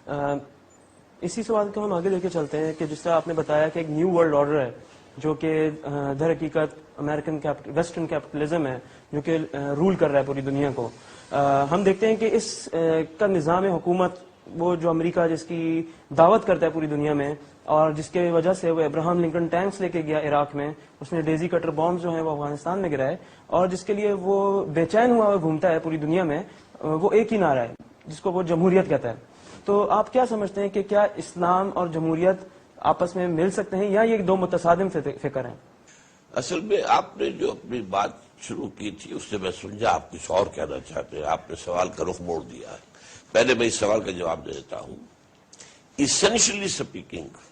اسی سوال کو ہم آگے لے کے چلتے ہیں کہ جس طرح آپ نے بتایا کہ ایک نیو ورلڈ آرڈر ہے جو کہ در حقیقت امریکن ویسٹرن کیپٹلزم ہے جو کہ رول کر رہا ہے پوری دنیا کو. ہم دیکھتے ہیں کہ اس کا نظام حکومت وہ جو امریکہ جس کی دعوت کرتا ہے پوری دنیا میں اور جس کے وجہ سے وہ ابراہم لنکن ٹینکس لے کے گیا عراق میں, اس نے ڈیزی کٹر بامز جو ہیں وہ افغانستان میں گرائے, اور جس کے لیے وہ بے چین ہوا وہ گھومتا ہے پوری دنیا میں, وہ ایک ہی نعرہ ہے جس کو وہ جمہوریت کہتا ہے. تو آپ کیا سمجھتے ہیں کہ کیا اسلام اور جمہوریت آپس میں مل سکتے ہیں یا یہ دو متصادم فکر ہیں؟ اصل میں آپ نے جو اپنی بات شروع کی تھی اس سے میں سمجھا آپ کچھ اور کہنا چاہتے ہیں. آپ نے سوال کا رخ موڑ دیا ہے. پہلے میں اس سوال کا جواب دیتا ہوں. ایسنشلی سپیکنگ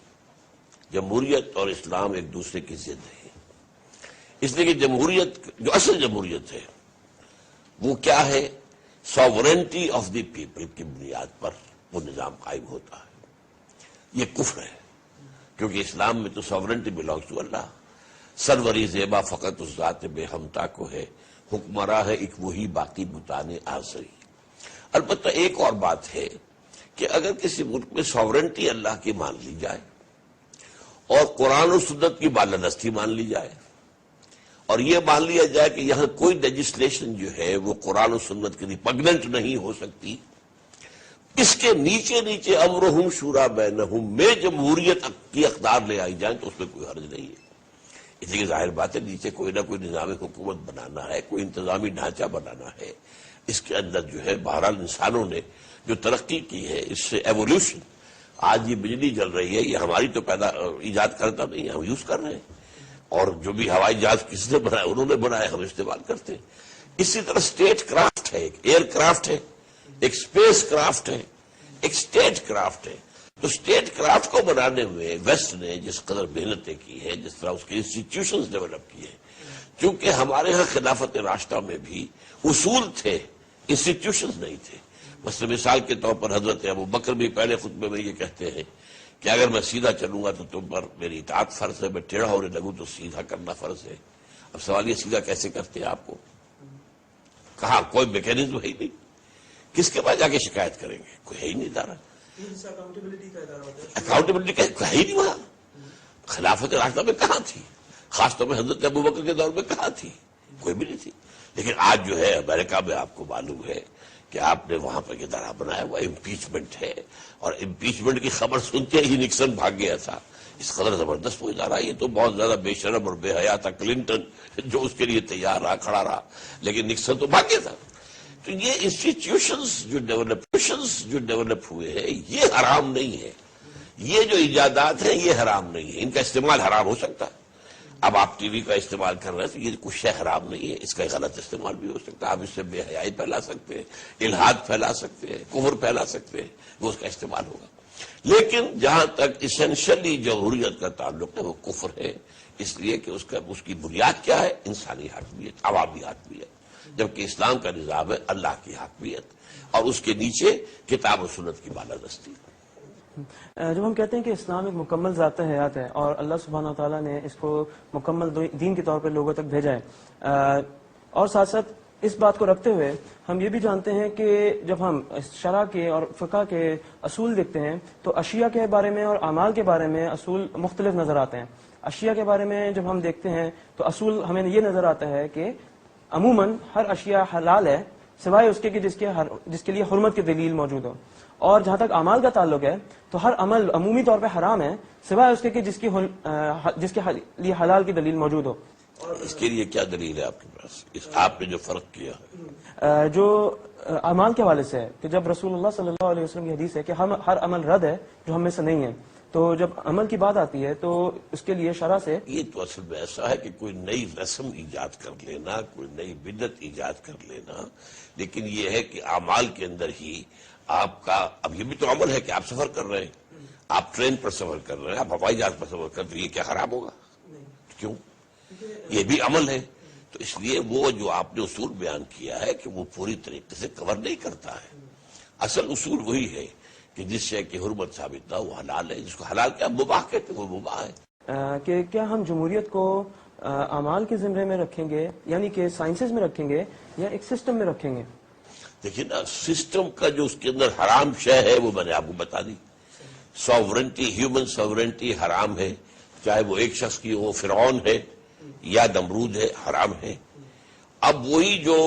جمہوریت اور اسلام ایک دوسرے کی ضد ہے, اس لیے کہ جمہوریت جو اصل جمہوریت ہے وہ کیا ہے, ساورنٹی آف دی پیپل کی بنیاد پر وہ نظام قائم ہوتا ہے. یہ کفر ہے کیونکہ اسلام میں تو ساورنٹی بلانگس ٹو اللہ. سروری زیبا فقط اس ذات بے ہمتا کو ہے, حکمراں ہے ایک وہی باقی بتانے آزری. البتہ ایک اور بات ہے کہ اگر کسی ملک میں ساورنٹی اللہ کی مان لی جائے اور قرآن و سنت کی بالادستی مان لی جائے اور یہ مان لیا جائے کہ یہاں کوئی لیجسلیشن جو ہے وہ قرآن و سنت کے ریپگننٹ نہیں ہو سکتی, اس کے نیچے نیچے امرہم شورا بینہم میں جمہوریت کی اقدار لے آئی جائیں تو اس میں کوئی حرج نہیں ہے. اس لیے ظاہر بات ہے نیچے کوئی نہ کوئی نظام حکومت بنانا ہے, کوئی انتظامی ڈھانچہ بنانا ہے. اس کے اندر جو ہے بہرحال انسانوں نے جو ترقی کی ہے اس سے ایولیوشن, آج یہ بجلی جل رہی ہے یہ ہماری تو ایجاد کرتا نہیں, ہم یوز کر رہے ہیں. اور جو بھی ہوائی جہاز کسی نے بنایا انہوں نے بنایا, ہم استعمال کرتے ہیں. اسی طرح اسٹیٹ کرافٹ ہے, ایک ایئر کرافٹ ہے, ایک اسپیس کرافٹ ہے, ایک اسٹیٹ کرافٹ ہے. تو اسٹیٹ کرافٹ کو بنانے میں ویسٹ نے جس قدر محنتیں کی ہیں, جس طرح اس کے انسٹیٹیوشنز ڈیولپ کیے ہیں, چونکہ ہمارے ہاں خلافت راشدہ میں بھی اصول تھے, انسٹیٹیوشنز نہیں تھے. مثال کے طور پر حضرت ابو بکر بھی پہلے خطبے میں یہ کہتے ہیں کہ اگر میں سیدھا چلوں گا تو تم پر میری اطاعت فرض ہے, میں ٹیڑھا ہونے لگوں تو سیدھا کرنا فرض ہے. اب سوال یہ سیدھا کیسے کرتے ہیں آپ کو, کہاں کوئی میکینزم ہے ہی نہیں, کس کے پاس جا کے شکایت کریں گے, کوئی ہے ہی نہیں ادارہ. اکاؤنٹیبلٹی ہے ہی نہیں وہاں. خلافت راشدہ میں کہاں تھی, خاص طور پہ حضرت ابو بکر کے دور میں کہاں تھی, کوئی بھی نہیں تھی. لیکن آج جو ہے امریکہ میں آپ کو معلوم ہے کہ آپ نے وہاں پر ادارہ بنایا ہوا امپیچمنٹ ہے, اور امپیچمنٹ کی خبر سنتے ہی نکسن بھاگ گیا تھا. اس قدر زبردست وہ ادارہ, یہ تو بہت زیادہ بے شرم اور بے حیا تھا کلنٹن جو اس کے لیے تیار رہا, کھڑا رہا, لیکن نکسن تو بھاگ گیا تھا. تو یہ انسٹیٹیوشنز جو ڈیولپ ہوئے ہیں یہ حرام نہیں ہے, یہ جو ایجادات ہیں یہ حرام نہیں ہے, ان کا استعمال حرام ہو سکتا ہے. اب آپ ٹی وی کا استعمال کر رہے ہیں تو یہ کچھ شے حرام نہیں ہے, اس کا غلط استعمال بھی ہو سکتا ہے. آپ اس سے بے حیائی پھیلا سکتے ہیں, الحاد پھیلا سکتے ہیں, کفر پھیلا سکتے ہیں, وہ اس کا استعمال ہوگا. لیکن جہاں تک اسینشلی جمہوریت کا تعلق ہے وہ کفر ہے, اس لیے کہ اس کی بنیاد کیا ہے, انسانی حاکمیت, عوامی حاکمیت, جبکہ اسلام کا نظام ہے اللہ کی حاکمیت اور اس کے نیچے کتاب و سنت کی بالادستی. جب ہم کہتے ہیں کہ اسلام ایک مکمل ذات حیات ہے اور اللہ سبحانہ و تعالیٰ نے اس کو مکمل دین کے طور پر لوگوں تک بھیجا ہے, اور ساتھ ساتھ اس بات کو رکھتے ہوئے ہم یہ بھی جانتے ہیں کہ جب ہم شرع کے اور فقہ کے اصول دیکھتے ہیں تو اشیاء کے بارے میں اور اعمال کے بارے میں اصول مختلف نظر آتے ہیں. اشیاء کے بارے میں جب ہم دیکھتے ہیں تو اصول ہمیں یہ نظر آتا ہے کہ عموماً ہر اشیاء حلال ہے سوائے اس کے کہ جس کے لیے حرمت کی دلیل موجود ہو, اور جہاں تک اعمال کا تعلق ہے تو ہر عمل عمومی طور پہ حرام ہے سوائے اس کے کہ جس کے لیے حلال کی دلیل موجود ہو. اس کے لیے کیا دلیل ہے آپ کے پاس, آپ نے جو فرق کیا جو اعمال کے حوالے سے ہے کہ جب رسول اللہ صلی اللہ علیہ وسلم کی حدیث ہے کہ ہر عمل رد ہے جو ہم میں سے نہیں ہے, تو جب عمل کی بات آتی ہے تو اس کے لیے شرع سے یہ تو اصل میں ایسا ہے کہ کوئی نئی رسم ایجاد کر لینا, کوئی نئی بدعت ایجاد کر لینا. لیکن یہ ہے کہ اعمال کے اندر ہی آپ کا, اب یہ بھی تو عمل ہے کہ آپ سفر کر رہے ہیں, آپ ٹرین پر سفر کر رہے ہیں, آپ ہوائی جہاز پر سفر کر رہے ہیں, یہ کیا خراب ہوگا, کیوں, یہ بھی عمل ہے. تو اس لیے وہ جو آپ نے اصول بیان کیا ہے کہ وہ پوری طریقے سے کور نہیں کرتا ہے. اصل اصول وہی ہے کہ جس شے کی حرمت ثابت نہ وہ حلال ہے, جس کو حلال کیا مباح کہتے ہیں وہ مباح ہے. کہ کیا ہم جمہوریت کو اعمال کے زمرے میں رکھیں گے, یعنی کہ سائنسز میں رکھیں گے, یا ایک سسٹم میں رکھیں گے؟ دیکھیے نا سسٹم کا جو اس کے اندر حرام شے ہے وہ میں نے آپ کو بتا دی. ساورنٹی، ہیومن ساورنٹی حرام ہے، چاہے وہ ایک شخص کی ہو، فرعون ہے یا نمرود ہے، حرام ہے. اب وہی جو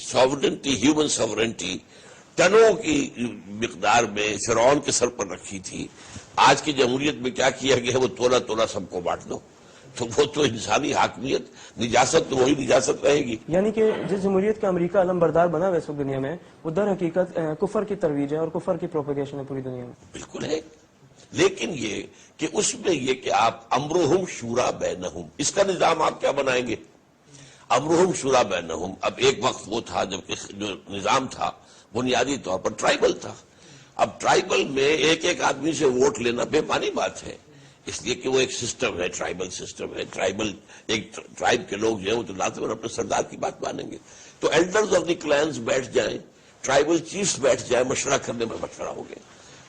ساورنٹی، ہیومن ساورنٹی ٹنوں کی مقدار میں فرعون کے سر پر رکھی تھی، آج کی جمہوریت میں کیا کیا گیا ہے، وہ تولا تولا سب کو بانٹ دو. تو وہ تو انسانی حاکمیت، نجاست تو وہی نجاست رہے گی. یعنی کہ جس جمہوریت کا امریکہ علم بردار بنا ہوا ہے اس وقت دنیا میں، وہ در حقیقت کفر کی ترویج ہے اور کفر کی پروپیگیشن ہے پوری دنیا میں. بالکل ہے، لیکن یہ کہ اس میں یہ کہ آپ امرہم شورا بینہم، اس کا نظام آپ کیا بنائیں گے؟ امرہم شورا بینہم. اب ایک وقت وہ تھا جب جو نظام تھا بنیادی طور پر ٹرائبل تھا. اب ٹرائبل میں ایک ایک آدمی سے ووٹ لینا بے معنی بات ہے، اس لیے کہ وہ ایک سسٹم ہے، ٹرائبل سسٹم ہے. ٹرائبل ایک ٹرائب کے لوگ جو ہیں وہ تو لازماً اپنے سردار کی بات مانیں گے. تو ایلڈرز آف دی کلینز بیٹھ جائیں، ٹرائبل چیفز بیٹھ جائیں، مشورہ کرنے میں مشورہ ہو گیا.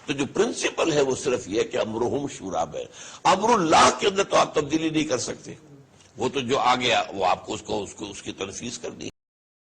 تو جو پرنسپل ہے وہ صرف یہ کہ امرہم شورا بین. امر اللہ کے اندر تو آپ تبدیلی نہیں کر سکتے، وہ تو جو آ گیا وہ آپ کو اس کی تنفیذ کرنی ہے.